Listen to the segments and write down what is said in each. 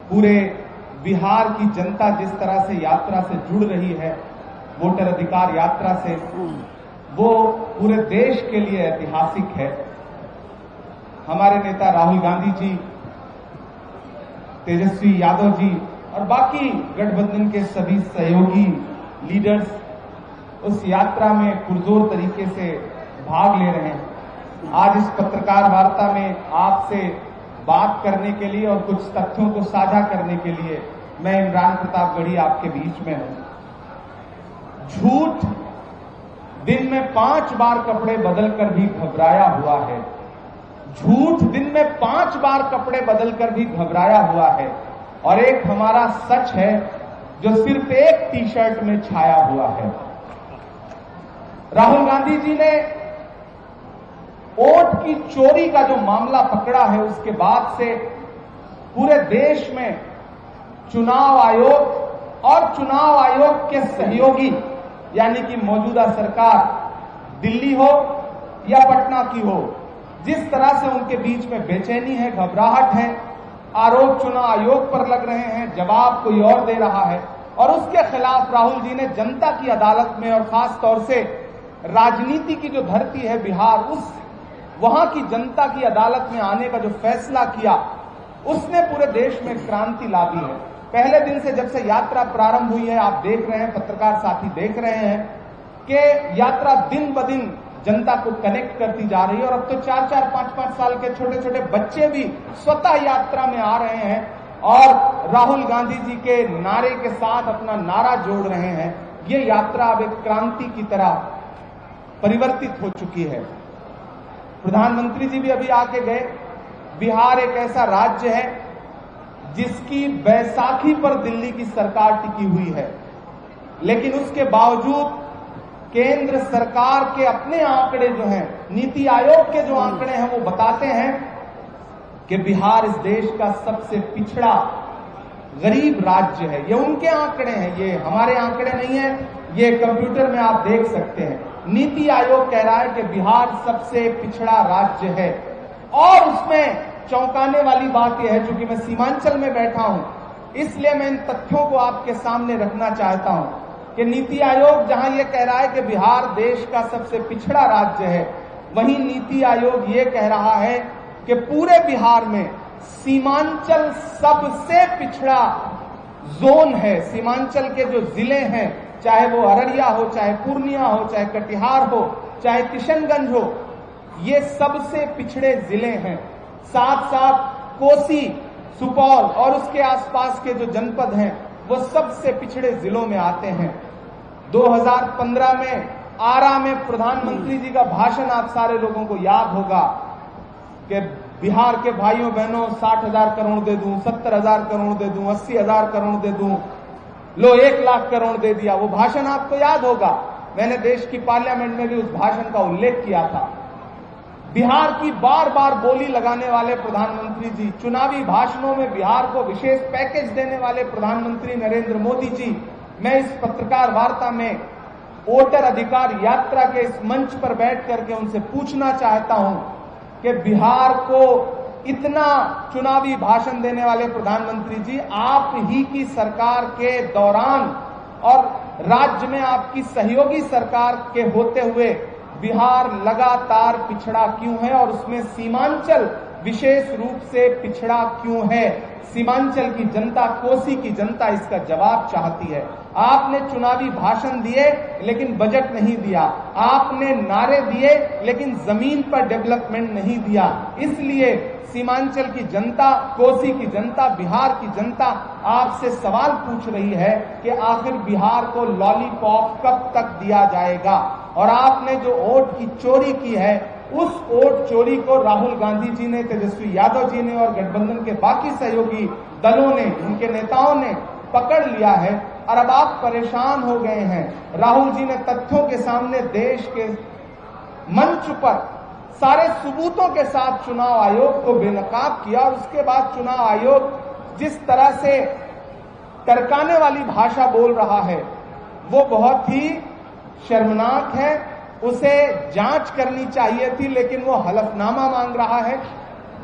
पूरे बिहार की जनता जिस तरह से यात्रा से जुड़ रही है, वोटर अधिकार यात्रा से, वो पूरे देश के लिए ऐतिहासिक है। हमारे नेता राहुल गांधी जी, तेजस्वी यादव जी और बाकी गठबंधन के सभी सहयोगी लीडर्स उस यात्रा में पुरजोर तरीके से भाग ले रहे हैं। आज इस पत्रकार वार्ता में आपसे बात करने के लिए और कुछ तथ्यों को साझा करने के लिए मैं इमरान प्रताप गढ़ी आपके बीच में हूं। झूठ दिन में 5 बार कपड़े बदलकर भी घबराया हुआ है। झूठ दिन में 5 बार कपड़े बदलकर भी घबराया हुआ है। और एक हमारा सच है जो सिर्फ एक टी शर्ट में छाया हुआ है। राहुल गांधी जी ने वोट की चोरी का जो मामला पकड़ा है, उसके बाद से पूरे देश में चुनाव आयोग और चुनाव आयोग के सहयोगी यानी कि मौजूदा सरकार दिल्ली हो या पटना की हो, जिस तरह से उनके बीच में बेचैनी है, घबराहट है, आरोप चुनाव आयोग पर लग रहे हैं, जवाब कोई और दे रहा है। और उसके खिलाफ राहुल जी ने जनता की अदालत में और खास तौर से राजनीति की जो धरती है बिहार, उस वहां की जनता की अदालत में आने का जो फैसला किया, उसने पूरे देश में क्रांति ला दी है। पहले दिन से जब से यात्रा प्रारंभ हुई है, आप देख रहे हैं, पत्रकार साथी देख रहे हैं कि यात्रा दिन ब दिन जनता को कनेक्ट करती जा रही है। और अब तो 4-4, 5-5 साल के छोटे छोटे बच्चे भी स्वतः यात्रा में आ रहे हैं और राहुल गांधी जी के नारे के साथ अपना नारा जोड़ रहे हैं। ये यात्रा अब एक क्रांति की तरह परिवर्तित हो चुकी है। प्रधानमंत्री जी भी अभी आके गए। बिहार एक ऐसा राज्य है जिसकी बैसाखी पर दिल्ली की सरकार टिकी हुई है, लेकिन उसके बावजूद केंद्र सरकार के अपने आंकड़े जो हैं, नीति आयोग के जो आंकड़े हैं, वो बताते हैं कि बिहार इस देश का सबसे पिछड़ा गरीब राज्य है। ये उनके आंकड़े हैं, ये हमारे आंकड़े नहीं है। ये कंप्यूटर में आप देख सकते हैं। नीति आयोग कह रहा है कि बिहार सबसे पिछड़ा राज्य है। और उसमें चौंकाने वाली बात यह है, चूंकि मैं सीमांचल में बैठा हूं, इसलिए मैं इन तथ्यों को आपके सामने रखना चाहता हूं कि नीति आयोग जहां यह कह रहा है कि बिहार देश का सबसे पिछड़ा राज्य है, वहीं नीति आयोग ये कह रहा है कि पूरे बिहार में सीमांचल सबसे पिछड़ा जोन है। सीमांचल के जो जिले हैं, चाहे वो अररिया हो, चाहे पूर्णिया हो, चाहे कटिहार हो, चाहे किशनगंज हो, ये सबसे पिछड़े जिले हैं। साथ साथ कोसी, सुपौल और उसके आसपास के जो जनपद हैं, वो सबसे पिछड़े जिलों में आते हैं। 2015 में आरा में प्रधानमंत्री जी का भाषण आप सारे लोगों को याद होगा कि बिहार के भाइयों बहनों 60,000 करोड़ दे दूं, 70,000 करोड़ दे दूं, 80,000 करोड़ दे दूं, लो 1 लाख करोड़ दे दिया। वो भाषण आपको याद होगा। मैंने देश की पार्लियामेंट में भी उस भाषण का उल्लेख किया था। बिहार की बार बार बोली लगाने वाले प्रधानमंत्री जी, चुनावी भाषणों में बिहार को विशेष पैकेज देने वाले प्रधानमंत्री नरेंद्र मोदी जी, मैं इस पत्रकार वार्ता में वोटर अधिकार यात्रा के इस मंच पर बैठ करके उनसे पूछना चाहता हूं कि बिहार को इतना चुनावी भाषण देने वाले प्रधानमंत्री जी, आप ही की सरकार के दौरान और राज्य में आपकी सहयोगी सरकार के होते हुए बिहार लगातार पिछड़ा क्यों है और उसमें सीमांचल विशेष रूप से पिछड़ा क्यों है? सीमांचल की जनता, कोसी की जनता इसका जवाब चाहती है। आपने चुनावी भाषण दिए लेकिन बजट नहीं दिया, आपने नारे दिए लेकिन जमीन पर डेवलपमेंट नहीं दिया। इसलिए सीमांचल की जनता, कोसी की जनता, बिहार की जनता आपसे सवाल पूछ रही है कि आखिर बिहार को लॉलीपॉप कब तक दिया जाएगा। और आपने जो वोट की चोरी की है, उस वोट चोरी को राहुल गांधी जी ने, तेजस्वी यादव जी ने और गठबंधन के बाकी सहयोगी दलों ने, उनके नेताओं ने पकड़ लिया है और अब आप परेशान हो गए हैं। राहुल जी ने तथ्यों के सामने देश के मंच पर सारे सबूतों के साथ चुनाव आयोग को बेनकाब किया और उसके बाद चुनाव आयोग जिस तरह से टरकाने वाली भाषा बोल रहा है, वो बहुत ही शर्मनाक है। उसे जांच करनी चाहिए थी, लेकिन वो हलफनामा मांग रहा है।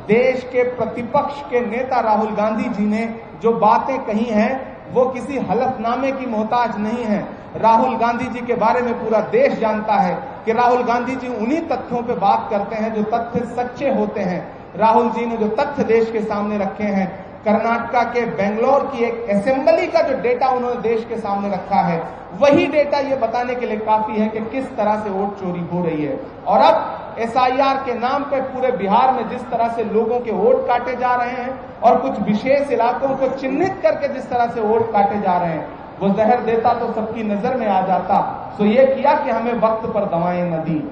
देश के प्रतिपक्ष के नेता राहुल गांधी जी ने जो बातें कही हैं वो किसी हलफनामे की मोहताज नहीं है। राहुल गांधी जी के बारे में पूरा देश जानता है कि राहुल गांधी जी उन्हीं तथ्यों पे बात करते हैं जो तथ्य सच्चे होते हैं। राहुल जी ने जो तथ्य देश के सामने रखे हैं, कर्नाटका के बेंगलोर की एक असेंबली का जो डेटा उन्होंने देश के सामने रखा है, वही डेटा ये बताने के लिए काफी है कि किस तरह से वोट चोरी हो रही है। और अब SIR के नाम पर पूरे बिहार में जिस तरह से लोगों के वोट काटे जा रहे हैं और कुछ विशेष इलाकों को चिन्हित करके जिस तरह से वोट काटे जा रहे हैं, वो जहर देता तो सबकी नजर में आ जाता। सो ये किया कि हमें वक्त पर दवाएं न दी।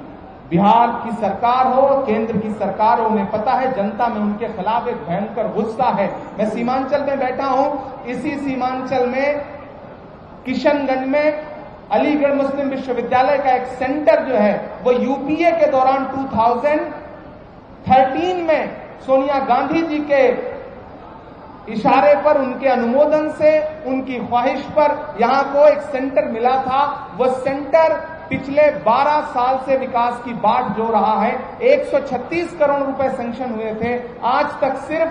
बिहार की सरकार हो, केंद्र की सरकार हो, उन्हें पता है जनता में उनके खिलाफ एक भयंकर गुस्सा है। मैं सीमांचल में बैठा हूं, इसी सीमांचल में किशनगंज में अलीगढ़ मुस्लिम विश्वविद्यालय का एक सेंटर जो है वो UPA के दौरान 2013 में सोनिया गांधी जी के इशारे पर, उनके अनुमोदन से, उनकी ख्वाहिश पर यहां को एक सेंटर मिला था। वो सेंटर पिछले 12 साल से विकास की बाट जो रहा है। 136 करोड़ रुपए सैंक्शन हुए थे, आज तक सिर्फ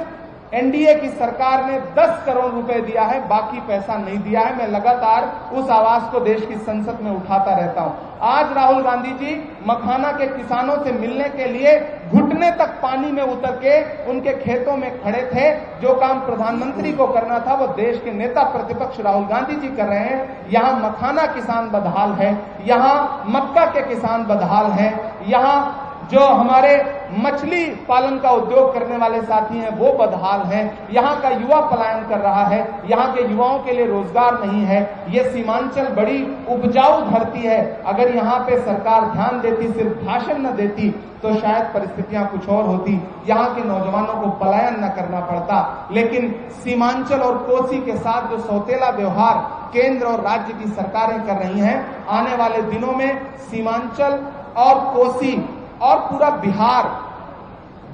NDA की सरकार ने 10 करोड़ रुपए दिया है, बाकी पैसा नहीं दिया है। मैं लगातार उस आवाज को देश की संसद में उठाता रहता हूं। आज राहुल गांधी जी मखाना के किसानों से मिलने के लिए घुटने तक पानी में उतर के उनके खेतों में खड़े थे। जो काम प्रधानमंत्री को करना था वो देश के नेता प्रतिपक्ष राहुल गांधी जी कर रहे हैं। यहां मखाना किसान बदहाल है, यहां मक्का के किसान बदहाल है, यहां जो हमारे मछली पालन का उद्योग करने वाले साथी हैं वो बदहाल हैं। यहाँ का युवा पलायन कर रहा है, यहाँ के युवाओं के लिए रोजगार नहीं है। ये सीमांचल बड़ी उपजाऊ धरती है। अगर यहाँ पे सरकार ध्यान देती, सिर्फ भाषण न देती, तो शायद परिस्थितियां कुछ और होती, यहाँ के नौजवानों को पलायन न करना पड़ता। लेकिन सीमांचल और कोसी के साथ जो सौतेला व्यवहार केंद्र और राज्य की सरकारें कर रही हैं, आने वाले दिनों में सीमांचल और कोसी और पूरा बिहार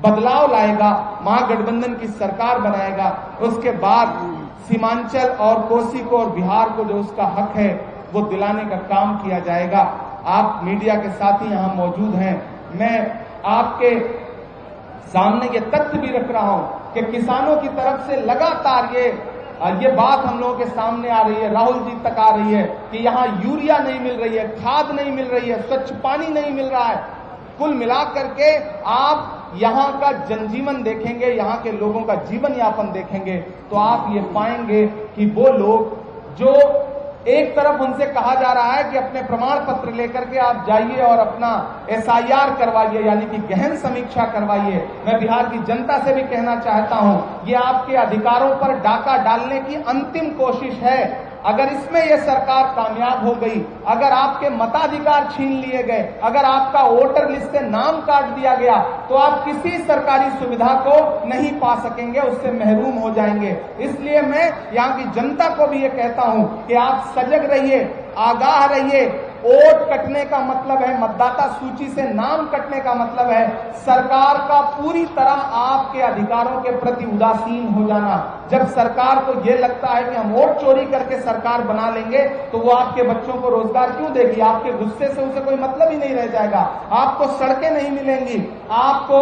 बदलाव लाएगा, महागठबंधन की सरकार बनाएगा। उसके बाद सीमांचल और कोसी को और बिहार को जो उसका हक है वो दिलाने का काम किया जाएगा। आप मीडिया के साथी यहां मौजूद हैं, मैं आपके सामने ये तथ्य भी रख रहा हूं कि किसानों की तरफ से लगातार ये बात हम लोगों के सामने आ रही है, राहुल जी तक आ रही है कि यहाँ यूरिया नहीं मिल रही है, खाद नहीं मिल रही है, स्वच्छ पानी नहीं मिल रहा है। कुल मिलाकर के आप यहाँ का जनजीवन देखेंगे, यहाँ के लोगों का जीवन यापन देखेंगे, तो आप ये पाएंगे कि वो लोग जो एक तरफ उनसे कहा जा रहा है कि अपने प्रमाण पत्र लेकर के आप जाइए और अपना SIR करवाइए, यानी कि गहन समीक्षा करवाइए। मैं बिहार की जनता से भी कहना चाहता हूं, ये आपके अधिकारों पर डाका डालने की अंतिम कोशिश है। अगर इसमें यह सरकार कामयाब हो गई, अगर आपके मताधिकार छीन लिए गए, अगर आपका वोटर लिस्ट से नाम काट दिया गया, तो आप किसी सरकारी सुविधा को नहीं पा सकेंगे, उससे महरूम हो जाएंगे। इसलिए मैं यहाँ की जनता को भी ये कहता हूं कि आप सजग रहिए, आगाह रहिए। वोट कटने का मतलब है, मतदाता सूची से नाम कटने का मतलब है सरकार का पूरी तरह आपके अधिकारों के प्रति उदासीन हो जाना। जब सरकार को यह लगता है कि हम वोट चोरी करके सरकार बना लेंगे, तो वो आपके बच्चों को रोजगार क्यों देगी? आपके गुस्से से उसे कोई मतलब ही नहीं रह जाएगा। आपको सड़कें नहीं मिलेंगी, आपको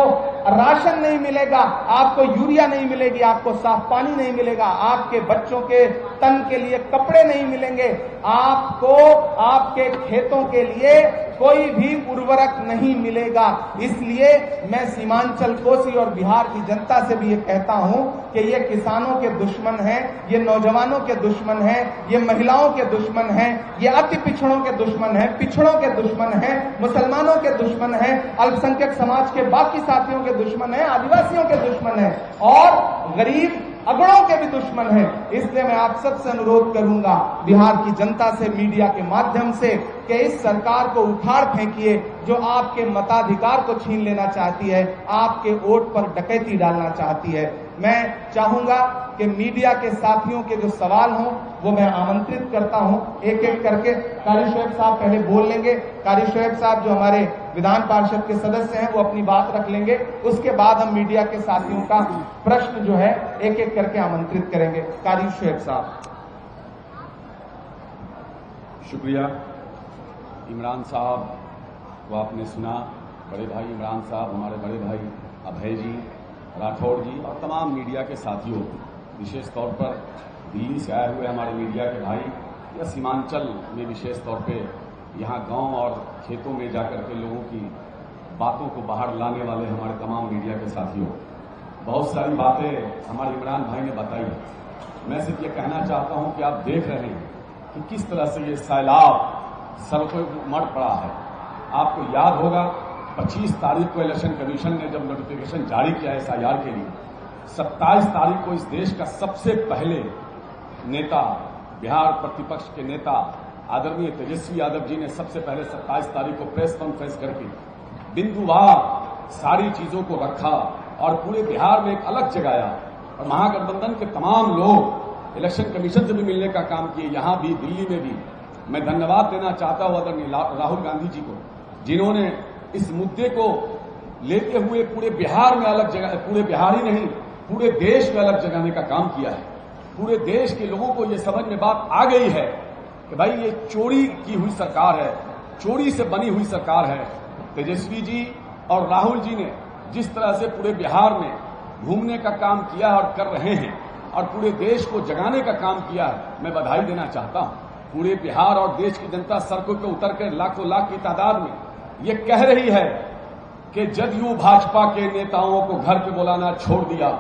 राशन नहीं मिलेगा, आपको यूरिया नहीं मिलेगी, आपको साफ पानी नहीं मिलेगा, आपके बच्चों के तन के लिए कपड़े नहीं मिलेंगे, आपको आपके खेतों के लिए कोई भी उर्वरक नहीं मिलेगा। इसलिए मैं सीमांचल, कोसी और बिहार की जनता से भी ये कहता हूं कि ये किसानों के दुश्मन हैं, ये नौजवानों के दुश्मन हैं, ये महिलाओं के दुश्मन हैं, ये अति पिछड़ों के दुश्मन हैं, पिछड़ों के दुश्मन हैं, मुसलमानों के दुश्मन हैं, अल्पसंख्यक समाज के बाकी साथियों के दुश्मन हैं, आदिवासियों के दुश्मन हैं और गरीब अगड़ों के भी दुश्मन हैं। इसलिए मैं आप सबसे अनुरोध करूंगा, बिहार की जनता से, मीडिया के माध्यम से, कि इस सरकार को उखाड़ फेंकिए जो आपके मताधिकार को छीन लेना चाहती है, आपके वोट पर डकैती डालना चाहती है। मैं चाहूंगा कि मीडिया के साथियों के जो सवाल हों वो मैं आमंत्रित करता हूं, एक एक करके। कारी शोएब साहब पहले बोल लेंगे। कारी शोएब साहब जो हमारे विधान पार्षद के सदस्य हैं वो अपनी बात रख लेंगे, उसके बाद हम मीडिया के साथियों का प्रश्न जो है एक एक करके आमंत्रित करेंगे। कारी शोएब साहब। शुक्रिया। इमरान साहब को आपने सुना, बड़े भाई इमरान साहब, हमारे बड़े भाई अभय जी, राठौड़ जी और तमाम मीडिया के साथियों, विशेष तौर पर दिल्ली से आए हुए हमारे मीडिया के भाई या सीमांचल में विशेष तौर पे यहाँ गांव और खेतों में जाकर के लोगों की बातों को बाहर लाने वाले हमारे तमाम मीडिया के साथियों, बहुत सारी बातें हमारे इमरान भाई ने बताई है। मैं सिर्फ ये कहना चाहता हूं कि आप देख रहे हैं कि किस तरह से ये सैलाब सड़कों पर उमड़ पड़ा है। आपको याद होगा 25 तारीख को इलेक्शन कमीशन ने जब नोटिफिकेशन जारी किया SIR के लिए, 27 तारीख को इस देश का सबसे पहले नेता, बिहार प्रतिपक्ष के नेता आदरणीय तेजस्वी यादव जी ने सबसे पहले 27 तारीख को प्रेस कॉन्फ्रेंस करके बिंदुवार सारी चीजों को रखा और पूरे बिहार में एक अलग जगाया। और महागठबंधन के तमाम लोग इलेक्शन कमीशन से भी मिलने का काम किए, यहां भी, दिल्ली में भी। मैं धन्यवाद देना चाहता हूं आदरणीय राहुल गांधी जी को, जिन्होंने इस मुद्दे को लेते हुए पूरे बिहार में अलग जगह, पूरे बिहार ही नहीं पूरे देश में अलग जगाने का काम किया है। पूरे देश के लोगों को यह समझ में बात आ गई है कि भाई ये चोरी की हुई सरकार है, चोरी से बनी हुई सरकार है। तेजस्वी जी और राहुल जी ने जिस तरह से पूरे बिहार में घूमने का काम किया और कर रहे हैं और पूरे देश को जगाने का काम किया है, मैं बधाई देना चाहता हूं। पूरे बिहार और देश की जनता सड़कों पर उतर कर लाखों लाख की तादाद में ये कह रही है कि जदयू भाजपा के नेताओं को घर पे बुलाना छोड़ दिया,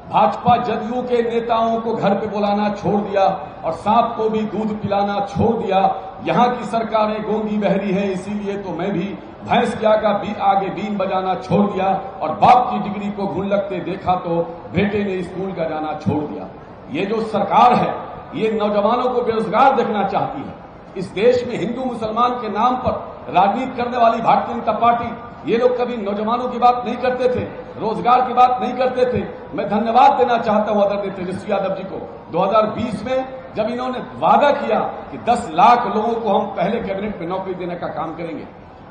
भाजपा जदयू के नेताओं को घर पे बुलाना छोड़ दिया और सांप को भी दूध पिलाना छोड़ दिया। यहां की सरकारें गूंगी बहरी है, इसीलिए तो मैं भी भैंस के आगे बीन बजाना छोड़ दिया और बाप की डिग्री को घुन लगते देखा तो बेटे ने स्कूल का जाना छोड़ दिया। ये जो सरकार है ये नौजवानों को बेरोजगार देखना चाहती है। इस देश में हिंदू मुसलमान के नाम पर राजनीति करने वाली भारतीय जनता पार्टी, ये लोग कभी नौजवानों की बात नहीं करते थे, रोजगार की बात नहीं करते थे। मैं धन्यवाद देना चाहता हूं आदरणीय तेजस्वी यादव जी को। 2020 में जब इन्होंने वादा किया कि 10 लाख लोगों को हम पहले कैबिनेट में नौकरी देने का काम करेंगे,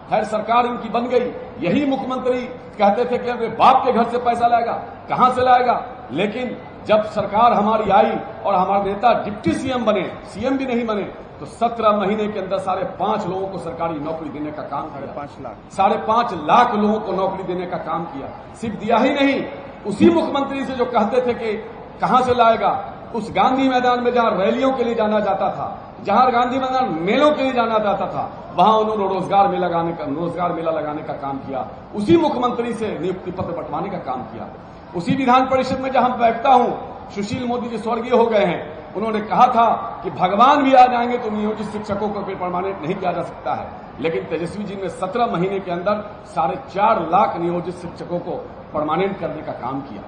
खैर सरकार इनकी बन गई। यही मुख्यमंत्री कहते थे कि अरे बाप के घर से पैसा लाएगा, कहां से लाएगा। लेकिन जब सरकार हमारी आई और हमारे नेता डिप्टी सीएम बने, सीएम भी नहीं बने, तो 17 महीने के अंदर 5.5 लोगों को सरकारी नौकरी देने का काम किया। 5.5 लाख लोगों को नौकरी देने का काम किया। सिर्फ दिया ही नहीं, उसी मुख्यमंत्री से जो कहते थे कि कहां से लाएगा, उस गांधी मैदान में जहां रैलियों के लिए जाना जाता था, जहां गांधी मैदान मेलों के लिए जाना जाता था, वहां उन्होंने रोजगार मेला लगाने का काम किया। उसी मुख्यमंत्री से नियुक्ति पत्र बंटवाने का काम किया। उसी विधान परिषद में जहां बैठता हूं, सुशील मोदी जी स्वर्गीय हो गए हैं, उन्होंने कहा था कि भगवान भी आ जाएंगे तो नियोजित शिक्षकों को परमानेंट नहीं किया जा सकता है। लेकिन तेजस्वी जी ने 17 महीने के अंदर 4.5 लाख नियोजित शिक्षकों को परमानेंट करने का काम किया।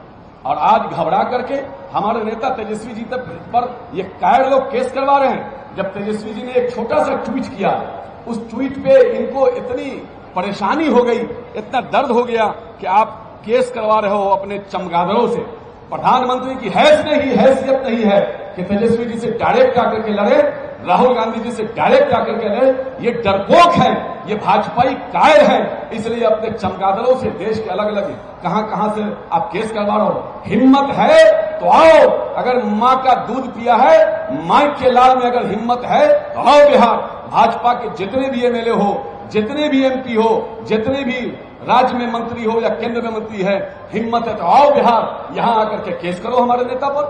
और आज घबरा करके हमारे नेता तेजस्वी जी पर ये कायर लोग केस करवा रहे हैं। जब तेजस्वी जी ने एक छोटा सा ट्वीट किया, उस ट्वीट पे इनको इतनी परेशानी हो गई, इतना दर्द हो गया कि आप केस करवा रहे हो अपने चमगादड़ों से। प्रधानमंत्री की हैसियत नहीं है कि तेजस्वी जी से डायरेक्ट आकर के लड़े, राहुल गांधी जी से डायरेक्ट आकर के लड़े। ये डरपोक है, ये भाजपाई कायर है, इसलिए अपने चमगादड़ों से देश के अलग अलग कहां से आप केस करवा रहे हो। हिम्मत है तो आओ, अगर मां का दूध पिया है, मां के लाल में अगर हिम्मत है तो आओ बिहार। भाजपा के जितने भी एमएलए हो, जितने भी एमपी हो, जितने भी राज्य में मंत्री हो या केंद्र में मंत्री है, हिम्मत है तो आओ बिहार, यहां आकर के केस करो हमारे नेता पर।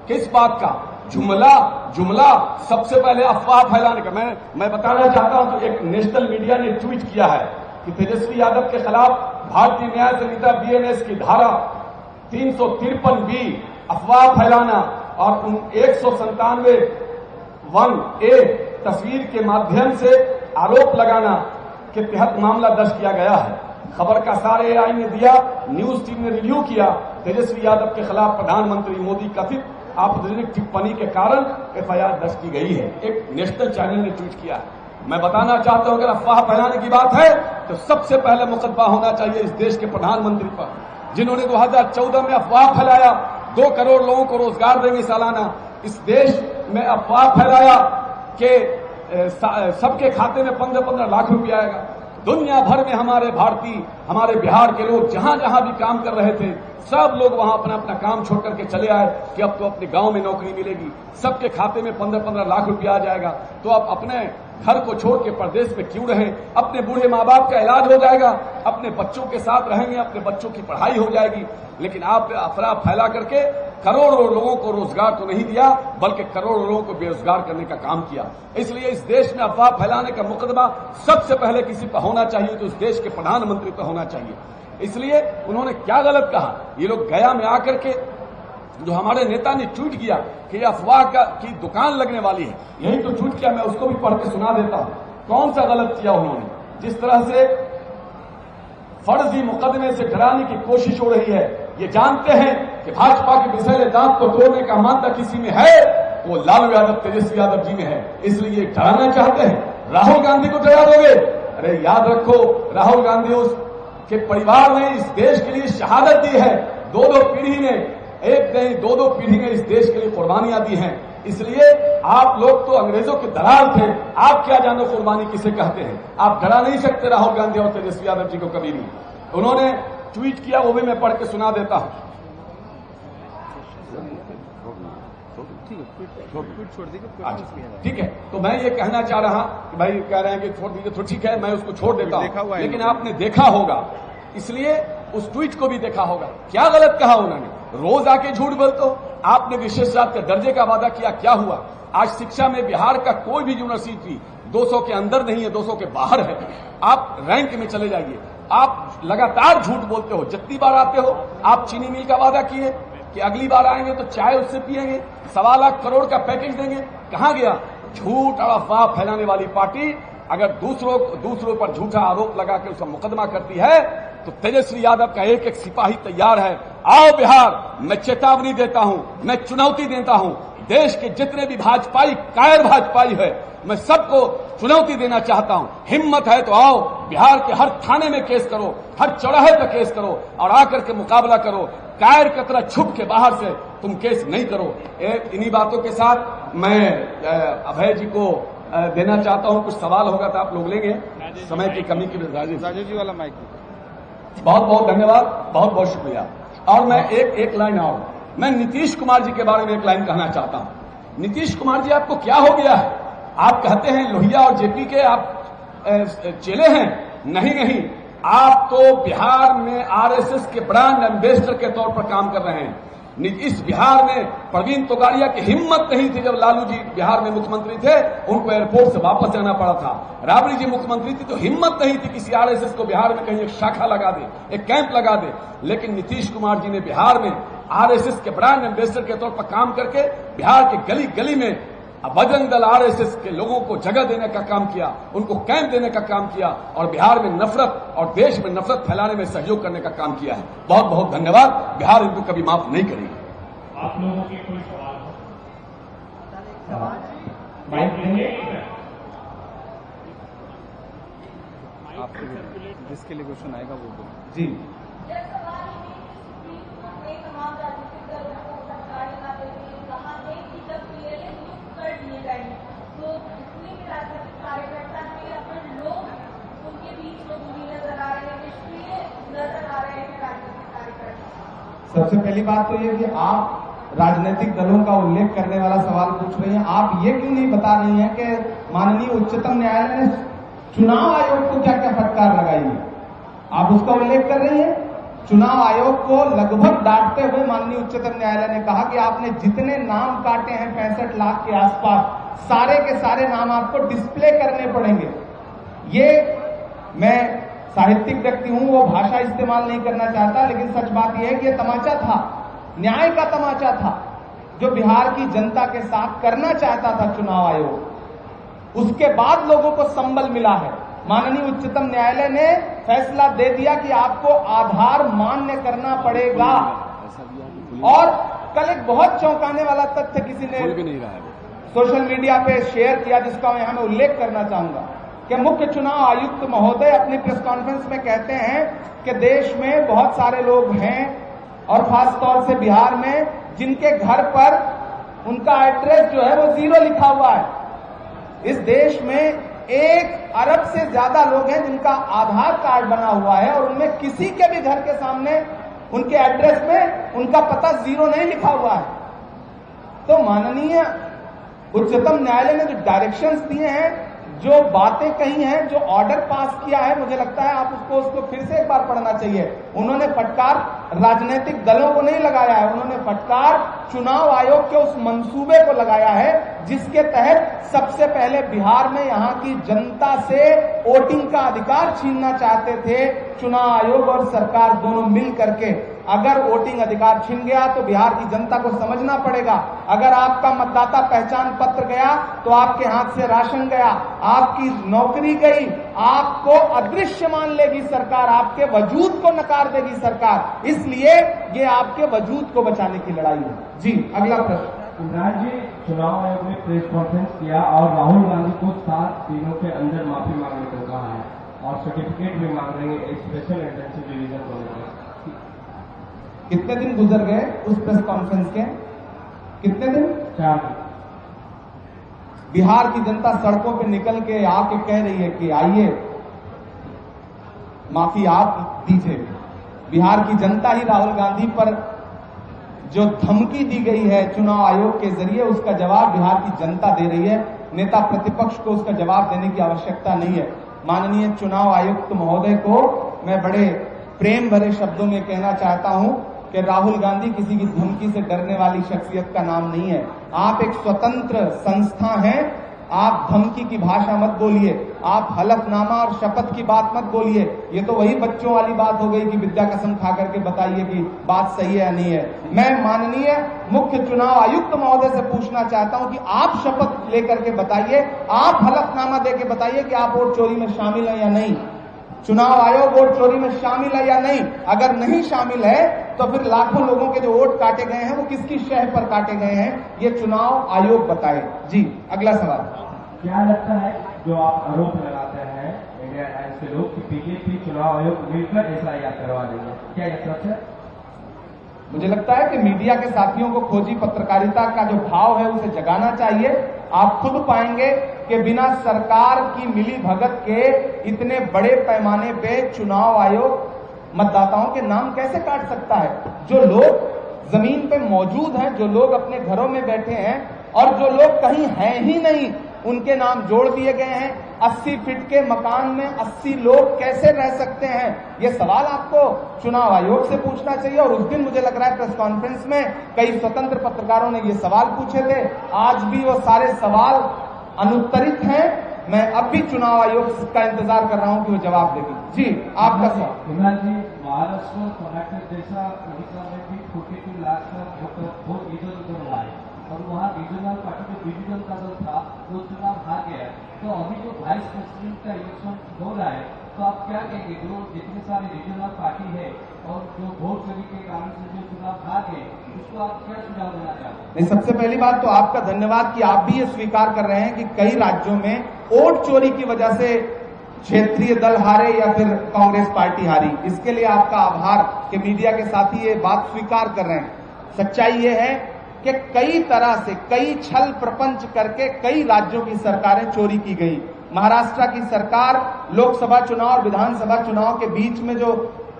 किस बात का जुमला सबसे पहले अफवाह फैलाने का। मैं बताना चाहता हूं कि एक नेशनल मीडिया ने ट्वीट किया है कि तेजस्वी यादव के खिलाफ भारतीय न्याय संहिता BNS की धारा 353B अफवाह फैलाना और 197 1A तस्वीर के माध्यम से आरोप लगाना के तहत मामला दर्ज किया गया है। खबर का सारे AI ने दिया, न्यूज टीम ने रिव्यू किया। तेजस्वी यादव के खिलाफ प्रधानमंत्री मोदी कथित आपत्तिजनक टिप्पणी के कारण FIR दर्ज की गई है। एक नेशनल चैनल ने ट्वीट किया। मैं बताना चाहता हूं अगर अफवाह फैलाने की बात है तो सबसे पहले मुकदमा होना चाहिए इस देश के प्रधानमंत्री पर, जिन्होंने 2014 में अफवाह फैलाया 2 करोड़ लोगों को रोजगार देंगे सालाना। इस देश में अफवाह फैलाया कि सबके खाते में 15-15 लाख रुपया आएगा। दुनिया भर में हमारे बिहार के लोग जहां जहां भी काम कर रहे थे, सब लोग वहां अपना अपना काम छोड़ करके चले आए कि अब तो अपने गांव में नौकरी मिलेगी, सबके खाते में 15-15 लाख रुपया आ जाएगा। तो आप अपने घर को छोड़ के परदेश में क्यों रहें? अपने बूढ़े माँ बाप का इलाज हो जाएगा, अपने बच्चों के साथ रहेंगे, अपने बच्चों की पढ़ाई हो जाएगी। लेकिन आप अफरा फैला करके करोड़ों लोगों को रोजगार तो नहीं दिया, बल्कि करोड़ों लोगों को बेरोजगार करने का काम किया। इसलिए इस देश में अफवाह फैलाने का मुकदमा सबसे पहले किसी पर होना चाहिए तो इस देश के प्रधानमंत्री पर होना चाहिए। इसलिए उन्होंने क्या गलत कहा? ये लोग गया में आकर के जो हमारे नेता ने ट्वीट किया कि ये अफवाह की दुकान लगने वाली है, यही तो ट्वीट किया, मैं उसको भी पढ़ के सुना देता हूं। कौन सा गलत किया उन्होंने? जिस तरह से फर्जी मुकदमे से डराने की कोशिश हो रही है, ये जानते हैं कि भाजपा के विषैले दांत को तोड़ने का मादा किसी में है, वो लालू यादव, तेजस्वी यादव जी में है। इसलिए डराना चाहते हैं। राहुल गांधी को डरा दोगे? अरे याद रखो, राहुल गांधी उसके परिवार ने इस देश के लिए शहादत दी है। दो पीढ़ी ने, एक नहीं दो पीढ़ी ने इस देश के लिए कुर्बानियां दी हैं। इसलिए आप लोग तो अंग्रेजों के दलाल थे, आप क्या जानो कुर्बानी किसे कहते हैं। आप डरा नहीं सकते राहुल गांधी और तेजस्वी यादव जी को कभी भी। उन्होंने ट्वीट किया, वो भी मैं पढ़ के सुना देता हूं। ठीक है, तो मैं ये कहना चाह रहा कि भाई कह रहे हैं कि छोड़ दीजिए, तो ठीक है, मैं उसको छोड़ देता हूं। लेकिन आपने देखा होगा, इसलिए उस ट्वीट को भी देखा होगा, क्या गलत कहा उन्होंने। रोज आके झूठ बोलते हो। आपने विशेषज्ञ के दर्जे का वादा किया, क्या हुआ? आज शिक्षा में बिहार का कोई भी यूनिवर्सिटी 200 के अंदर नहीं है, 200 के बाहर है। आप रैंक में चले जाइए। आप लगातार झूठ बोलते हो। जितनी बार आते हो, आप चीनी मिल का वादा किए कि अगली बार आएंगे तो चाय उससे पिएंगे, 1.25 लाख करोड़ का पैकेज देंगे। कहां गया? झूठ और अफवाह फैलाने वाली पार्टी अगर दूसरों पर झूठा आरोप लगा के उसका मुकदमा करती है तो तेजस्वी यादव का एक एक सिपाही तैयार है। आओ बिहार, मैं चेतावनी देता हूं, मैं चुनौती देता हूं। देश के जितने भी भाजपाई, कायर भाजपाई है, मैं सबको चुनौती देना चाहता हूं। हिम्मत है तो आओ, बिहार के हर थाने में केस करो, हर चौराहे पर केस करो और आकर के मुकाबला करो। कायर की तरह छुप के बाहर से तुम केस नहीं करो। इन्हीं बातों के साथ मैं अभय जी को देना चाहता हूं। कुछ सवाल होगा तो आप लोग लेंगे, समय की कमी की वजह से। राजेश जी वाला माइक। बहुत बहुत धन्यवाद, बहुत बहुत शुक्रिया। और मैं एक लाइन और, मैं नीतीश कुमार जी के बारे में एक लाइन कहना चाहता हूं। नीतीश कुमार जी, आपको क्या हो गया है? आप कहते हैं लोहिया और जेपी के आप चेले हैं। नहीं, आप तो बिहार में आरएसएस के ब्रांड एम्बेसडर के तौर पर काम कर रहे हैं। इस बिहार में प्रवीण तोगाड़िया की हिम्मत नहीं थी, जब लालू जी बिहार में मुख्यमंत्री थे, उनको एयरपोर्ट से वापस जाना पड़ा था। राबड़ी जी मुख्यमंत्री थी तो हिम्मत नहीं थी किसी आरएसएस को बिहार में कहीं एक शाखा लगा दे, एक कैंप लगा दे। लेकिन नीतीश कुमार जी ने बिहार में आरएसएस के ब्रांड एम्बेसडर के तौर पर काम करके बिहार के गली गली में बजरंग दल आरएसएस के लोगों को जगह देने का काम किया, उनको कैंप देने का काम किया और बिहार में नफरत और देश में नफरत फैलाने में सहयोग करने का काम किया है। बहुत बहुत धन्यवाद। बिहार इनको कभी माफ नहीं करेगी। आप लोगों के कोई सवाल हो? माइक लेंगे? आपको जिसके लिए क्वेश्चन आएगा वो बोलो जी। सबसे पहली बात तो ये कि आप राजनीतिक दलों का उल्लेख करने वाला सवाल पूछ रही हैं। आप ये क्यों नहीं बता रही हैं कि माननीय उच्चतम न्यायालय ने चुनाव आयोग को क्या क्या फटकार लगाई है? आप उसका उल्लेख कर रही हैं। चुनाव आयोग को लगभग डांटते हुए माननीय उच्चतम न्यायालय ने कहा कि आपने जितने नाम काटे हैं 65 लाख के आसपास, सारे के सारे नाम आपको डिस्प्ले करने पड़ेंगे। ये मैं साहित्यिक व्यक्ति हूं, वो भाषा इस्तेमाल नहीं करना चाहता, लेकिन सच बात यह है कि यह तमाचा था, न्याय का तमाचा था जो बिहार की जनता के साथ करना चाहता था चुनाव आयोग। उसके बाद लोगों को संबल मिला है। माननीय उच्चतम न्यायालय ने फैसला दे दिया कि आपको आधार मान्य करना पड़ेगा। और कल एक बहुत चौंकाने वाला तथ्य किसी ने सोशल मीडिया पे शेयर किया, जिसका मैं यहां में उल्लेख करना चाहूंगा कि मुख्य चुनाव आयुक्त महोदय अपनी प्रेस कॉन्फ्रेंस में कहते हैं कि देश में बहुत सारे लोग हैं और खास तौर से बिहार में जिनके घर पर उनका एड्रेस जो है वो 0 लिखा हुआ है। इस देश में 1 अरब से ज्यादा लोग हैं जिनका आधार कार्ड बना हुआ है और उनमें किसी के भी घर के सामने उनके एड्रेस में उनका पता 0 नहीं लिखा हुआ है। तो माननीय उच्चतम न्यायालय ने जो डायरेक्शंस दिए हैं, जो बातें कही हैं, जो ऑर्डर पास किया है, मुझे लगता है आप उसको फिर से एक बार पढ़ना चाहिए। उन्होंने फटकार राजनीतिक दलों को नहीं लगाया है, उन्होंने फटकार चुनाव आयोग के उस मंसूबे को लगाया है जिसके तहत सबसे पहले बिहार में यहां की जनता से वोटिंग का अधिकार छीनना चाहते थे चुनाव आयोग और सरकार दोनों मिल करके। अगर वोटिंग अधिकार छिन गया तो बिहार की जनता को समझना पड़ेगा, अगर आपका मतदाता पहचान पत्र गया तो आपके हाथ से राशन गया, आपकी नौकरी गई, आपको अदृश्य मान लेगी सरकार, आपके वजूद को नकार देगी सरकार। इसलिए ये आपके वजूद को बचाने की लड़ाई है। जी, अगला प्रश्न। इमरान जी, चुनाव आयोग ने प्रेस कॉन्फ्रेंस किया और राहुल गांधी को 7 दिनों के अंदर माफी मांगने को कहा है और सर्टिफिकेट भी मांग रहे हैं स्पेशल इंटेंसिव रिवीजन होने का। कितने दिन गुजर गए उस प्रेस कॉन्फ्रेंस के? कितने दिन? 4 दिन। बिहार की जनता सड़कों पे निकल के आके कह रही है कि आइए माफी आप दीजिए। बिहार की जनता ही राहुल गांधी पर जो धमकी दी गई है चुनाव आयोग के जरिए, उसका जवाब बिहार की जनता दे रही है। नेता प्रतिपक्ष को उसका जवाब देने की आवश्यकता नहीं है। माननीय चुनाव आयुक्त महोदय को मैं बड़े प्रेम भरे शब्दों में कहना चाहता हूं कि राहुल गांधी किसी की धमकी से डरने वाली शख्सियत का नाम नहीं है। आप एक स्वतंत्र संस्था हैं, आप धमकी की भाषा मत बोलिए, आप हलफनामा और शपथ की बात मत बोलिए। ये तो वही बच्चों वाली बात हो गई कि विद्या कसम खा करके बताइए कि बात सही है या नहीं है। मैं माननीय मुख्य चुनाव आयुक्त महोदय से पूछना चाहता हूं कि आप शपथ लेकर के बताइए, आप हलफनामा देके बताइए कि आप वोट चोरी में शामिल हैं या नहीं। चुनाव आयोग वोट चोरी में शामिल है या नहीं? अगर नहीं शामिल है तो फिर लाखों लोगों के जो वोट काटे गए हैं वो किसकी शह पर काटे गए हैं, ये चुनाव आयोग बताए। जी, अगला सवाल। क्या लगता है जो आप आरोप लगाते हैं इंडिया टाइम्स के लोग कि बीजेपी चुनाव आयोग मिलकर SIR करवा देंगे, क्या यह सच है? मुझे लगता है कि मीडिया के साथियों को खोजी पत्रकारिता का जो भाव है उसे जगाना चाहिए। आप खुद पाएंगे कि बिना सरकार की मिली भगत के इतने बड़े पैमाने पे चुनाव आयोग मतदाताओं के नाम कैसे काट सकता है। जो लोग जमीन पे मौजूद हैं, जो लोग अपने घरों में बैठे हैं और जो लोग कहीं हैं ही नहीं, उनके नाम जोड़ दिए गए हैं। 80 फीट के मकान में 80 लोग कैसे रह सकते हैं, ये सवाल आपको चुनाव आयोग से पूछना चाहिए। और उस दिन मुझे लग रहा है प्रेस कॉन्फ्रेंस में कई स्वतंत्र पत्रकारों ने ये सवाल पूछे थे, आज भी वो सारे सवाल अनुत्तरित हैं। मैं अब भी चुनाव आयोग का इंतजार कर रहा हूं कि वो जवाब देगी। जी, आपका सवाल। इमरान जी, महाराष्ट्र, कर्नाटक जैसा उड़ीसा में भी 42 लाख का वोट इधर उधर हुआ है और वहाँ रीजनल पार्टी जो बीजेपी जनता दल था वो चुनाव हार गया। तो अभी जो वाइस प्रेसिडेंट का इलेक्शन हो रहा है, तो आप क्या कहेंगे, जो जितने सारे रीजनल पार्टी है और जो वोट चोरी के कारण से जो चुनाव हार गए, उसको आप क्या सुझाव देना चाहते हैं? सबसे पहली बात तो आपका धन्यवाद कि आप भी ये स्वीकार कर रहे हैं कि कई राज्यों में वोट चोरी की वजह से क्षेत्रीय दल हारे या फिर कांग्रेस पार्टी हारी। इसके लिए आपका आभार कि मीडिया के साथी ये बात स्वीकार कर रहे हैं। सच्चाई ये है कि कई तरह से कई छल प्रपंच करके कई राज्यों की सरकारें चोरी की गई। महाराष्ट्र की सरकार लोकसभा चुनाव और विधानसभा चुनाव के बीच में जो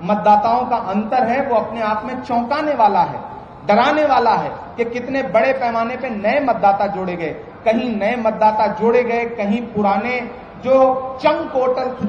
मतदाताओं का अंतर है वो अपने आप में चौंकाने वाला है, डराने वाला है कि कितने बड़े पैमाने पे नए मतदाता जोड़े गए। कहीं नए मतदाता जोड़े गए, कहीं पुराने जो चंक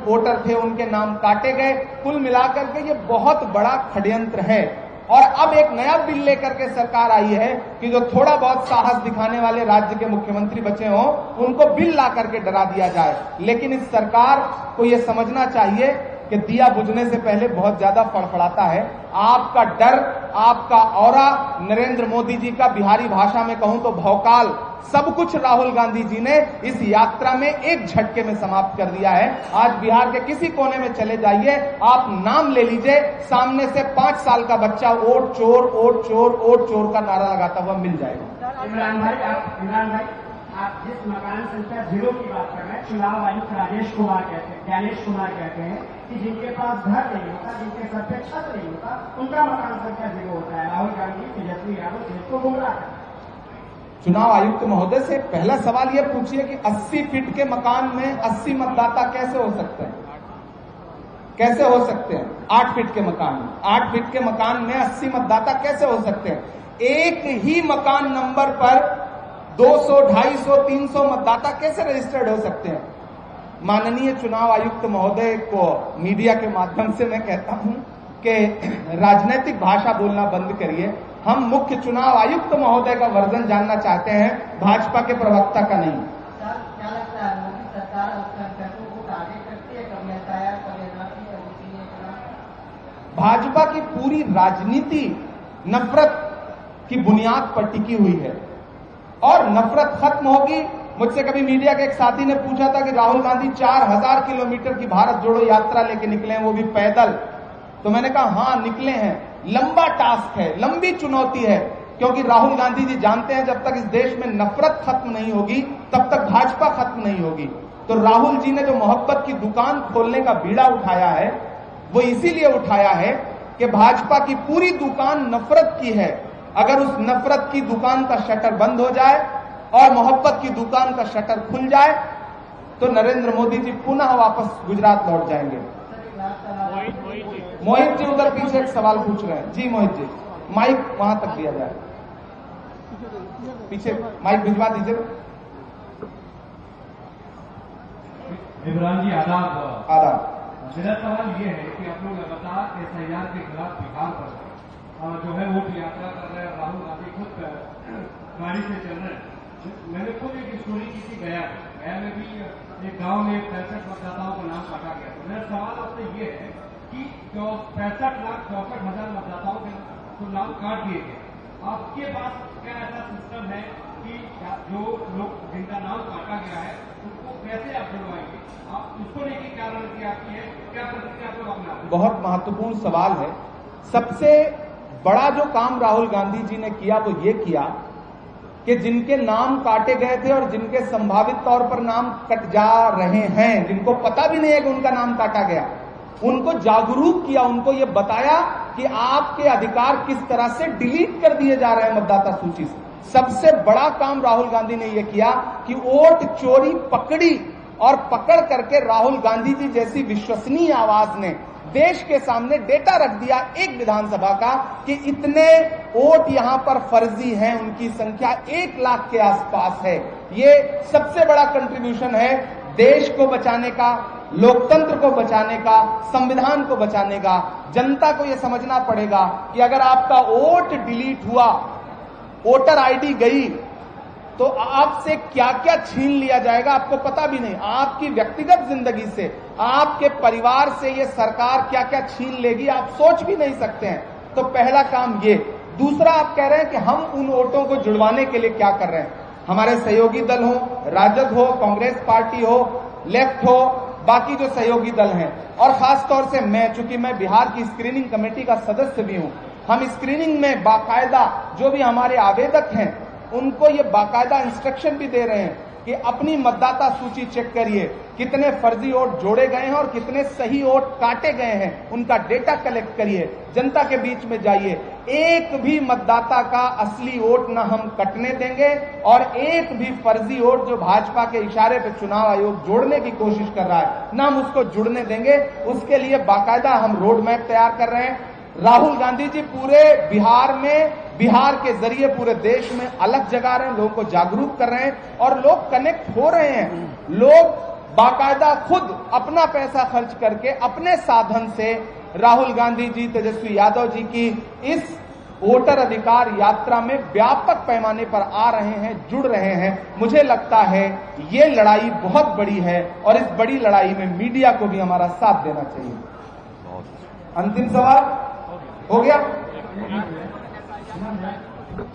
वोटर थे उनके नाम काटे गए। कुल मिलाकर के ये बहुत बड़ा षड्यंत्र है। और अब एक नया बिल लेकर के सरकार आई है कि जो थोड़ा बहुत साहस दिखाने वाले राज्य के मुख्यमंत्री बचे हों उनको बिल ला करके डरा दिया जाए। लेकिन इस सरकार को यह समझना चाहिए कि दिया बुझने से पहले बहुत ज्यादा फड़फड़ाता है। आपका डर, आपका औरा, नरेंद्र मोदी जी का बिहारी भाषा में कहूं तो भौकाल, सब कुछ राहुल गांधी जी ने इस यात्रा में एक झटके में समाप्त कर दिया है। आज बिहार के किसी कोने में चले जाइए, आप नाम ले लीजिए, सामने से 5 साल का बच्चा वोट चोर, वोट चोर, वोट चोर का नारा लगाता हुआ मिल जाएगा। इमरान भाई, आप जिस मकान संख्या 0 की बात कर रहे हैं, चुनाव आयुक्त राजेश कुमार कहते हैं, ज्ञानेश कुमार कहते हैं कि जिनके पास घर नहीं होता, जिनके सर पे छत नहीं होता, उनका मकान संख्या 0 होता है। राहुल गांधी, तेजस्वी यादव देश को गुमराह करते हैं। चुनाव आयुक्त महोदय से पहला सवाल यह पूछिए कि 80 फीट के मकान में 80 मतदाता कैसे हो सकते हैं? कैसे हो सकते हैं? 8 फीट के मकान में 8 फीट के मकान में 80 मतदाता कैसे हो सकते हैं? एक ही मकान नंबर पर 200, 250, 300 मतदाता कैसे रजिस्टर्ड हो सकते हैं? माननीय चुनाव आयुक्त महोदय को मीडिया के माध्यम से मैं कहता हूं कि राजनीतिक भाषा बोलना बंद करिए। हम मुख्य चुनाव आयुक्त महोदय का वर्जन जानना चाहते हैं, भाजपा के प्रवक्ता का नहीं। सर, क्या लगता है मोदी सरकार अल्पसंख्यकों को टारगेट करती है, कभी एसआईआर, कभी एनआरसी, कभी भाजपा की पूरी राजनीति नफरत की बुनियाद पर टिकी हुई है और नफरत खत्म होगी। मुझसे कभी मीडिया के एक साथी ने पूछा था कि राहुल गांधी 4000 किलोमीटर की भारत जोड़ो यात्रा लेके निकले हैं, वो भी पैदल। तो मैंने कहा हां निकले हैं, लंबा टास्क है, लंबी चुनौती है, क्योंकि राहुल गांधी जी जानते हैं जब तक इस देश में नफरत खत्म नहीं होगी तब तक भाजपा खत्म नहीं होगी। तो राहुल जी ने जो मोहब्बत की दुकान खोलने का बीड़ा उठाया है वो इसीलिए उठाया है कि भाजपा की पूरी दुकान नफरत की है। अगर उस नफरत की दुकान का शटर बंद हो जाए और मोहब्बत की दुकान का शटर खुल जाए तो नरेंद्र मोदी जी पुनः वापस गुजरात लौट जाएंगे। मोहित जी उधर पीछे एक सवाल पूछ रहे हैं। जी मोहित जी, माइक वहां तक दिया जाए, पीछे माइक भिजवा दीजिए। इमरान जी आदाब। आदाब। मेरा सवाल ये है कि आप लोग लगातार एसआईआर के खिलाफ बिहार पर जो है वोट यात्रा कर रहे हैं, राहुल गांधी खुद गाड़ी से चल रहे हैं। मैंने खुद एक स्टोरी की थी गया में भी एक गांव में 65 मतदाताओं का नाम काटा गया। तो मेरा सवाल आपसे ये है कि जो 65,64,000 मतदाताओं के तो नाम काट दिए गए, आपके पास क्या ऐसा सिस्टम है कि जो लोग जिनका नाम काटा गया है उनको कैसे आप जुड़वाएंगे? आप उसको लेकर क्या रणनीति आपकी है, क्या प्रतिक्रिया आप लोग अपना? बहुत महत्वपूर्ण सवाल है। सबसे बड़ा जो काम राहुल गांधी जी ने किया वो ये किया कि जिनके नाम काटे गए थे और जिनके संभावित तौर पर नाम कट जा रहे हैं, जिनको पता भी नहीं है कि उनका नाम काटा गया, उनको जागरूक किया, उनको ये बताया कि आपके अधिकार किस तरह से डिलीट कर दिए जा रहे हैं मतदाता सूची से। सबसे बड़ा काम राहुल गांधी ने यह किया कि वोट चोरी पकड़ी और पकड़ करके राहुल गांधी जी जैसी विश्वसनीय आवाज ने देश के सामने डेटा रख दिया एक विधानसभा का कि इतने वोट यहां पर फर्जी हैं, उनकी संख्या 1 लाख के आसपास है। ये सबसे बड़ा कंट्रीब्यूशन है देश को बचाने का, लोकतंत्र को बचाने का, संविधान को बचाने का। जनता को यह समझना पड़ेगा कि अगर आपका वोट डिलीट हुआ, वोटर आईडी गई, तो आपसे क्या क्या छीन लिया जाएगा आपको पता भी नहीं। आपकी व्यक्तिगत जिंदगी से, आपके परिवार से ये सरकार क्या क्या छीन लेगी आप सोच भी नहीं सकते हैं। तो पहला काम ये। दूसरा, आप कह रहे हैं कि हम उन वोटों को जुड़वाने के लिए क्या कर रहे हैं। हमारे सहयोगी दल हो, राजद हो, कांग्रेस पार्टी हो, लेफ्ट हो, बाकी जो सहयोगी दल हैं, और खास तौर से मैं, चूंकि मैं बिहार की स्क्रीनिंग कमेटी का सदस्य भी हूं, हम स्क्रीनिंग में बाकायदा जो भी हमारे आवेदक हैं उनको ये बाकायदा इंस्ट्रक्शन भी दे रहे हैं कि अपनी मतदाता सूची चेक करिए, कितने फर्जी वोट जोड़े गए हैं और कितने सही वोट काटे गए हैं, उनका डेटा कलेक्ट करिए, जनता के बीच में जाइए। एक भी मतदाता का असली वोट न हम कटने देंगे और एक भी फर्जी वोट जो भाजपा के इशारे पर चुनाव आयोग जोड़ने की कोशिश कर रहा है न हम उसको जुड़ने देंगे। उसके लिए बाकायदा हम रोड मैप तैयार कर रहे हैं। राहुल गांधी जी पूरे बिहार में, बिहार के जरिए पूरे देश में अलग जगा रहे हैं, लोगों को जागरूक कर रहे हैं और लोग कनेक्ट हो रहे हैं। लोग बाकायदा खुद अपना पैसा खर्च करके अपने साधन से राहुल गांधी जी, तेजस्वी यादव जी की इस वोटर अधिकार यात्रा में व्यापक पैमाने पर आ रहे हैं, जुड़ रहे हैं। मुझे लगता है ये लड़ाई बहुत बड़ी है और इस बड़ी लड़ाई में मीडिया को भी हमारा साथ देना चाहिए। अंतिम सवाल हो गया?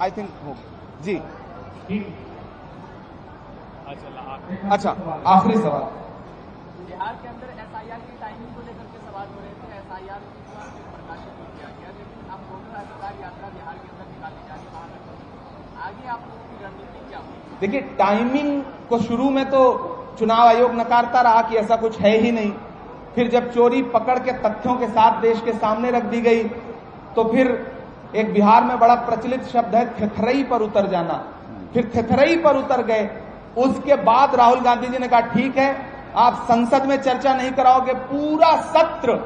आई थिंक हो जी। अच्छा, आखिरी सवाल। बिहार के अंदर एसआईआर की टाइमिंग को लेकर के सवाल हो रहे थे। एसआईआर प्रकाशित किया गया, लेकिन अब वोटर अधिकार यात्रा बिहार के अंदर निकाली जा रही है। आगे आप लोगों की रणनीति क्या होगी? देखिए, टाइमिंग को शुरू में तो चुनाव आयोग नकारता रहा कि ऐसा कुछ है ही नहीं। फिर जब चोरी पकड़ के तथ्यों के साथ देश के सामने रख दी गई तो फिर एक बिहार में बड़ा प्रचलित शब्द है थेथरई पर उतर जाना। फिर थेथरई पर उतर गए। उसके बाद राहुल गांधी जी ने कहा ठीक है, आप संसद में चर्चा नहीं कराओगे, पूरा सत्र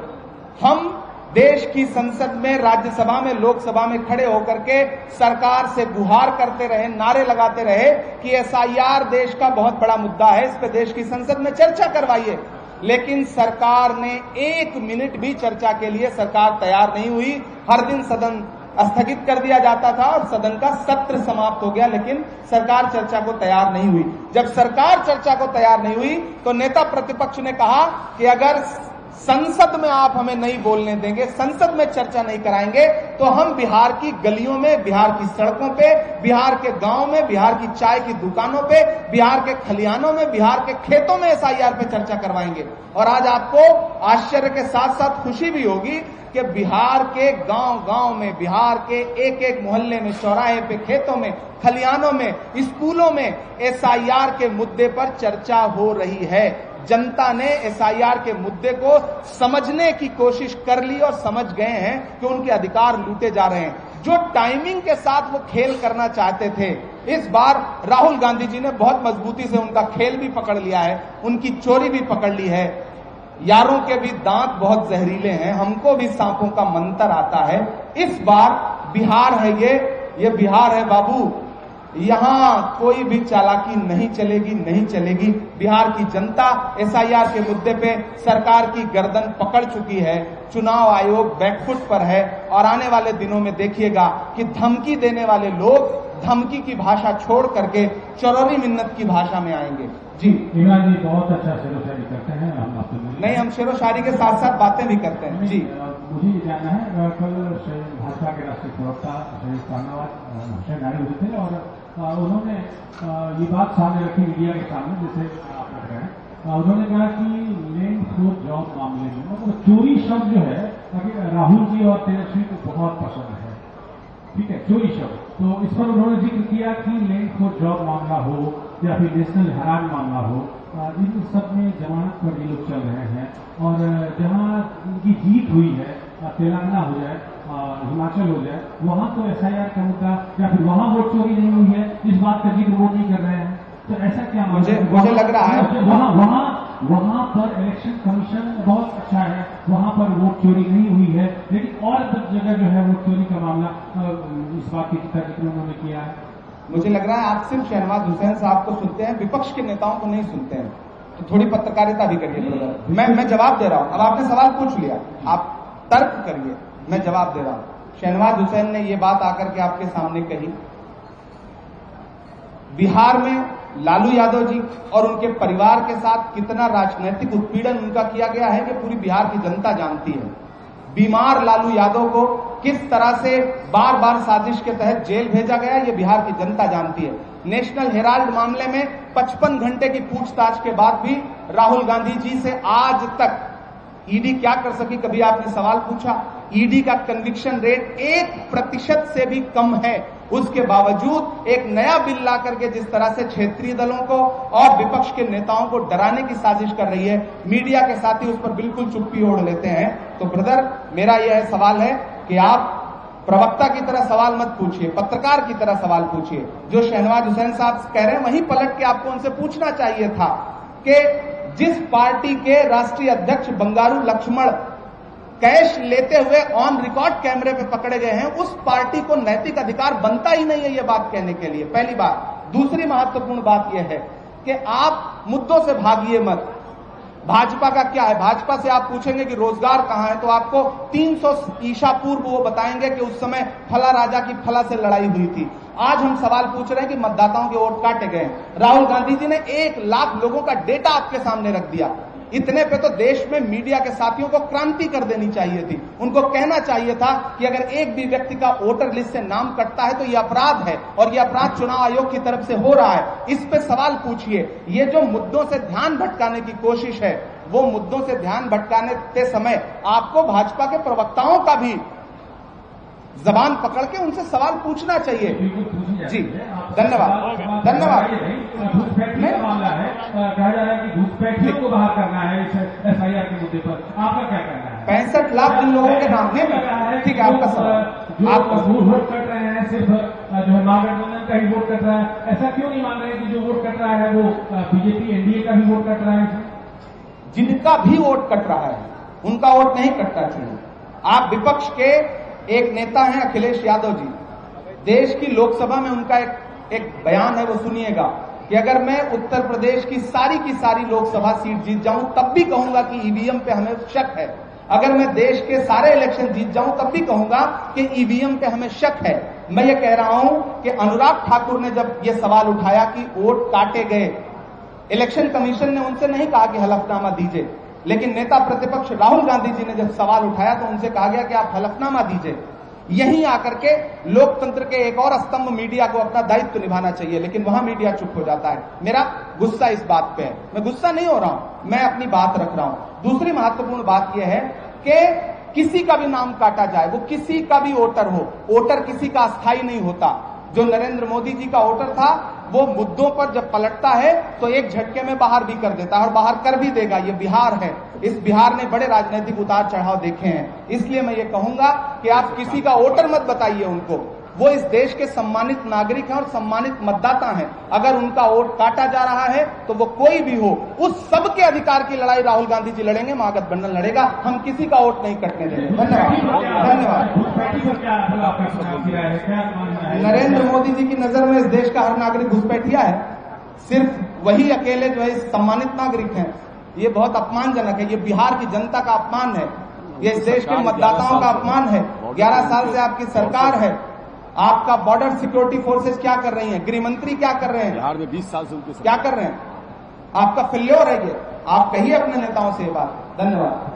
हम देश की संसद में, राज्यसभा में, लोकसभा में खड़े होकर के सरकार से गुहार करते रहे, नारे लगाते रहे कि एसआईआर देश का बहुत बड़ा मुद्दा है, इस पे देश की संसद में चर्चा करवाइए। लेकिन सरकार ने 1 मिनट भी चर्चा के लिए सरकार तैयार नहीं हुई। हर दिन सदन स्थगित कर दिया जाता था और सदन का सत्र समाप्त हो गया, लेकिन सरकार चर्चा को तैयार नहीं हुई। जब सरकार चर्चा को तैयार नहीं हुई तो नेता प्रतिपक्ष ने कहा कि अगर संसद में आप हमें नहीं बोलने देंगे, संसद में चर्चा नहीं कराएंगे, तो हम बिहार की गलियों में, बिहार की सड़कों पे, बिहार के गांव में, बिहार की चाय की दुकानों पे, बिहार के खलिहानों में, बिहार के खेतों में एसआईआर पे चर्चा करवाएंगे। और आज आपको आश्चर्य के साथ साथ खुशी भी होगी कि बिहार के गांव-गांव में, बिहार के एक-एक मोहल्ले में, चौराहे पे, खेतों में, खलिहानों में, स्कूलों में एसआईआर के मुद्दे पर चर्चा हो रही है। जनता ने एसआईआर के मुद्दे को समझने की कोशिश कर ली और समझ गए हैं कि उनके अधिकार लूटे जा रहे हैं। जो टाइमिंग के साथ वो खेल करना चाहते थे, इस बार राहुल गांधी जी ने बहुत मजबूती से उनका खेल भी पकड़ लिया है, उनकी चोरी भी पकड़ ली है। यारों के भी दांत बहुत जहरीले हैं, हमको भी सांपों का मंत्र आता है। इस बार बिहार है, ये बिहार है बाबू, यहां कोई भी चालाकी नहीं चलेगी, नहीं चलेगी। बिहार की जनता एसआईआर के मुद्दे पे सरकार की गर्दन पकड़ चुकी है। चुनाव आयोग बैकफुट पर है और आने वाले दिनों में देखिएगा कि धमकी देने वाले लोग धमकी की भाषा छोड़ करके चरौरी मिन्नत की भाषा में आएंगे। जी इमरान जी बहुत अच्छा शेरो शायरी करते हैं, हम आपसे नहीं, हम शेरो शायरी के साथ साथ बातें भी करते हैं। जी मुझे ये जानना है, कल भाजपा के राष्ट्रीय प्रवक्ता शहीद खानावाद हुसैन आए हुए थे और उन्होंने ये बात सामने रखी मीडिया के सामने, जैसे आप रख रहे हैं। उन्होंने कहा कि लैंड फोर जॉब मामले में मतलब चोरी शब्द जो है राहुल जी और तेजस्वी को बहुत पसंद है, ठीक है, चोरी शब्द। तो इस पर उन्होंने जिक्र किया कि लैंड फोर जॉब मामला हो या फिर नेशनल हेराल्ड मामला हो, इन सब में जमानत पर ये लोग चल रहे हैं और जहां इनकी जीत हुई है, तेलंगाना हो जाए, हिमाचल हो जाए, वहां तो एसआईआर का मुद्दा या फिर वहां वोट चोरी नहीं हुई है, इस बात का जिक्र वो नहीं कर रहे हैं। तो ऐसा क्या मुझे लग रहा है वहां पर इलेक्शन कमीशन बहुत अच्छा है, वहां पर वोट चोरी नहीं हुई है, लेकिन और जगह जो है वोट चोरी का मामला, इस बात की जिक्र उन्होंने किया है। मुझे लग रहा है आप सिर्फ शहनवाज हुसैन साहब को सुनते हैं, विपक्ष के नेताओं को नहीं सुनते हैं। तो थोड़ी पत्रकारिता भी करिए ब्रदर। मैं जवाब दे रहा हूं। अब आपने सवाल पूछ लिया, आप तर्क करिए, मैं जवाब दे रहा हूं। शहनवाज हुसैन ने ये बात आकर के आपके सामने कही, बिहार में लालू यादव जी और उनके परिवार के साथ कितना राजनीतिक उत्पीड़न उनका किया गया है, ये पूरी बिहार की जनता जानती है। बीमार लालू यादव को किस तरह से बार बार साजिश के तहत जेल भेजा गया, ये बिहार की जनता जानती है। नेशनल हेराल्ड मामले में 55 घंटे की पूछताछ के बाद भी राहुल गांधी जी से आज तक ईडी क्या कर सकी, कभी आपने सवाल पूछा? ईडी का कन्विक्शन रेट 1% से भी कम है। उसके बावजूद एक नया बिल ला करके जिस तरह से क्षेत्रीय दलों को और विपक्ष के नेताओं को डराने की साजिश कर रही है, मीडिया के साथी उस पर बिल्कुल चुप्पी ओढ़ लेते हैं। तो ब्रदर, मेरा यह सवाल है कि आप प्रवक्ता की तरह सवाल मत पूछिए, पत्रकार की तरह सवाल पूछिए। जो शहनवाज हुसैन साहब कह रहे हैं वहीं पलट के आपको उनसे पूछना चाहिए था कि जिस पार्टी के राष्ट्रीय अध्यक्ष बंगारू लक्ष्मण कैश लेते हुए ऑन रिकॉर्ड कैमरे पे पकड़े गए हैं, उस पार्टी को नैतिक अधिकार बनता ही नहीं है ये बात कहने के लिए, पहली बात। दूसरी महत्वपूर्ण बात यह है कि आप मुद्दों से भागिए मत। भाजपा का क्या है? भाजपा से आप पूछेंगे कि रोजगार कहां है, तो आपको 300 ईसा पूर्व वो बताएंगे कि उस समय फला राजा की फला से लड़ाई हुई थी। आज हम सवाल पूछ रहे हैं कि मतदाताओं के वोट काटे गए। राहुल गांधी जी ने 1 लाख लोगों का डेटा आपके सामने रख दिया। इतने पे तो देश में मीडिया के साथियों को क्रांति कर देनी चाहिए थी। उनको कहना चाहिए था कि अगर एक भी व्यक्ति का वोटर लिस्ट से नाम कटता है तो यह अपराध है और यह अपराध चुनाव आयोग की तरफ से हो रहा है। इस पे सवाल पूछिए। ये जो मुद्दों से ध्यान भटकाने की कोशिश है, वो मुद्दों से ध्यान भटकाने के समय आपको भाजपा के प्रवक्ताओं का भी जबान पकड़ के उनसे सवाल पूछना चाहिए। जी, धन्यवाद। धन्यवाद। घुसपैठियों का मामला है, कहा जा रहा है कि घुसपैठियों को बाहर करना है इस एफआईआर के मुद्दे पर, आपका क्या कहना है? 65 लाख जिन लोगों के नाम है, ठीक है, आपका सवाल। आप वोट कट रहे हैं, सिर्फ जो है महागठबंधन का ही वोट कट रहा है, ऐसा क्यों नहीं मान रहे कि जो वोट कट रहा है वो बीजेपी एनडीए का भी वोट कट रहा है? जिनका भी वोट कट रहा है उनका वोट नहीं कटता चाहिए। आप विपक्ष के एक नेता हैं अखिलेश यादव जी, देश की लोकसभा में उनका एक बयान है, वो सुनिएगा कि अगर मैं उत्तर प्रदेश की सारी लोकसभा सीट जीत जाऊं तब भी कहूंगा कि ईवीएम पे हमें शक है। अगर मैं देश के सारे इलेक्शन जीत जाऊं तब भी कहूंगा कि ईवीएम पे हमें शक है। मैं ये कह रहा हूं कि अनुराग ठाकुर ने जब ये सवाल उठाया कि वोट काटे गए, इलेक्शन कमीशन ने उनसे नहीं कहा कि हलफनामा दीजिए, लेकिन नेता प्रतिपक्ष राहुल गांधी जी ने जब सवाल उठाया तो उनसे कहा गया कि आप हलफनामा दीजिए। यहीं आकर के लोकतंत्र के एक और स्तंभ मीडिया को अपना दायित्व निभाना चाहिए, लेकिन वहां मीडिया चुप हो जाता है। मेरा गुस्सा इस बात पे है, मैं गुस्सा नहीं हो रहा हूं, मैं अपनी बात रख रहा हूं। दूसरी महत्वपूर्ण बात यह है कि किसी का भी नाम काटा जाए, वो किसी का भी वोटर हो, वोटर किसी का अस्थायी नहीं होता। जो नरेंद्र मोदी जी का वोटर था वो मुद्दों पर जब पलटता है तो एक झटके में बाहर भी कर देता है और बाहर कर भी देगा। ये बिहार है, इस बिहार ने बड़े राजनीतिक उतार चढ़ाव देखे हैं। इसलिए मैं ये कहूंगा कि आप किसी का वोटर मत बताइए उनको, वो इस देश के सम्मानित नागरिक हैं और सम्मानित मतदाता हैं। अगर उनका वोट काटा जा रहा है तो वो कोई भी हो, उस सबके अधिकार की लड़ाई राहुल गांधी जी लड़ेंगे, महागठबंधन लड़ेगा। हम किसी का वोट नहीं कटने देंगे। धन्यवाद। नरेंद्र मोदी जी की नजर में इस देश का हर नागरिक घुसपैठिया है, सिर्फ वही अकेले जो है सम्मानित नागरिक हैं। ये बहुत अपमानजनक है, ये बिहार की जनता का अपमान है, ये इस देश के मतदाताओं का अपमान है। 11 साल से आपकी सरकार है, आपका बॉर्डर सिक्योरिटी फोर्सेस क्या कर रही हैं, गृह मंत्री क्या कर रहे हैं, बिहार में 20 साल से उनके क्या कर रहे हैं, आपका फेल्योर है ये। आप कहिए अपने नेताओं से ये बात। धन्यवाद।